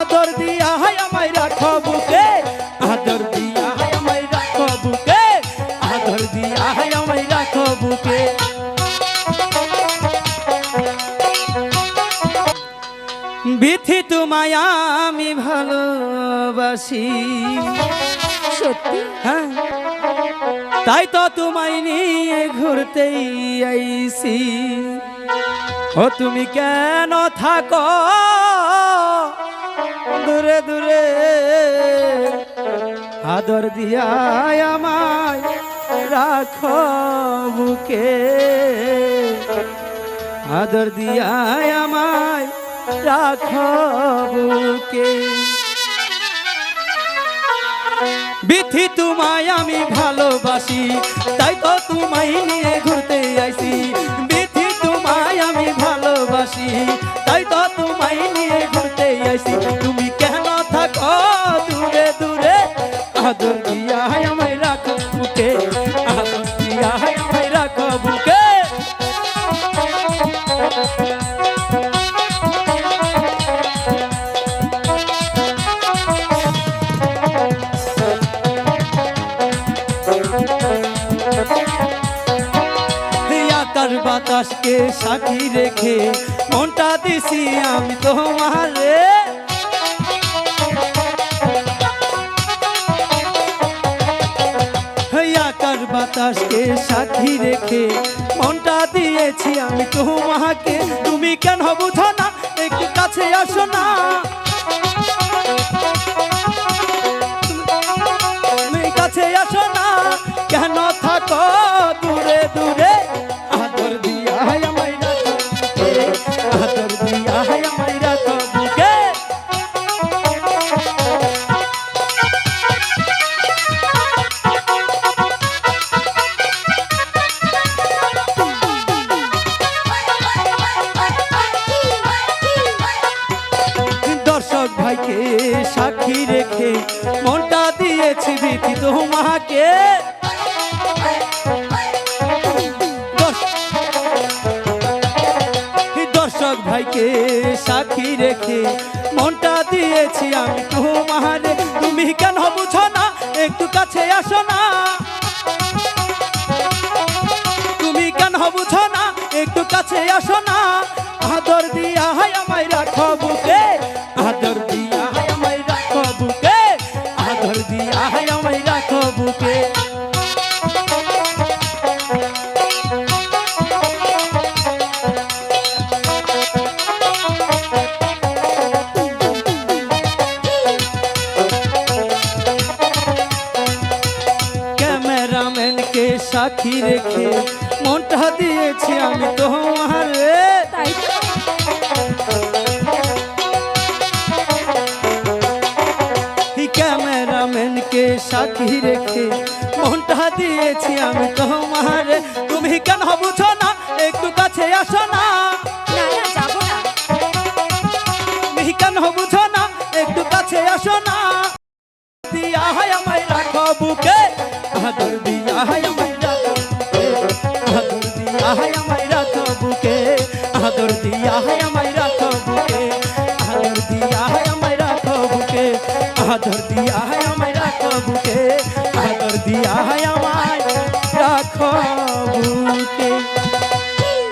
আদর দিয়া আমায় রাখো বুকে, আদর দিয়া আমায় রাখো বুকে, আদর দিয়া আমায় রাখো বুকে। বিথি তোমায় আমি ভালোবাসি, সত্যি? হ্যাঁ তাই তো তোমায় নিয়ে ঘুরতেই আইছি। ও তুমি কেন থাকো দূরে দূরে, আদর দিয়া আমায় রাখো বুকে, আদর দিয়া আমায় রাখো বুকে। বিথি তোমায় আমি ভালোবাসি, তাই তো তোমায় নিয়ে ঘুরতে আইছি। বিথি তোমায় আমি ভালোবাসি, তাই তো তোমায় নিয়ে ঘুরতে আইছি। তুমি কেন থাকো দূরে দূরে, আদর দিয়া আমায় রাখো বুকে, আদর দিয়া আমায় রাখো বুকে। আকাশ বাতাসকে সাথী রেখে মনটা দিছি আমি তোমারে। আকাশ বাতাসকে সাথী রেখে মনটা দিয়েছি আমি তোমাকে। তুমি কেন বুঝো না, একটু কাছে আসো না, তুমি কাছে আসো না, কেন থাকো দূরে দূরে, আদর দিয়া আমায় রাখো বুকে, আদর দিয়া আমায় রাখো বুকে। দর্শক ভাইকে সাক্ষী রেখে মনটা দিয়েছি বিথি তোমাকে। দর্শক ভাইকে সাক্ষী রেখে মনটা দিয়েছি আমি তোমারে। তুমি কেন বুঝো না, একটু কাছে আসো না, তুমি কেন বুঝো না, একটু কাছে আসো না, আদর দিয়া আমায় রাখো বুকে, আদর দিয়া আমায় রাখো বুকে, আদর দিয়া আমায় রাখো বুকে। ক্যামেরাম্যানকে সাক্ষী রেখে মনটা দিয়েছি আমি তোমারে। তাই তো? ক্যামেরাম্যানকে সাক্ষী রেখে মনটা দিয়েছি আমি তোমারে। তুমি কেন বুঝো না, একটু কাছে আসো না, না না যাবো না। তুমি কেন বুঝো না, একটু কাছে আসো না, দিয়া আমায় রাখো বুকে, আদর দিয়া আমায় রাখো বুকে, আদর দিয়া আমায় রাখো বুকে, আদর দিয়া আমায় রাখো বুকে, আদর দিয়া আমায় রাখো বুকে, আদর দিয়া আমায় রাখো বুকে, আদর দিয়া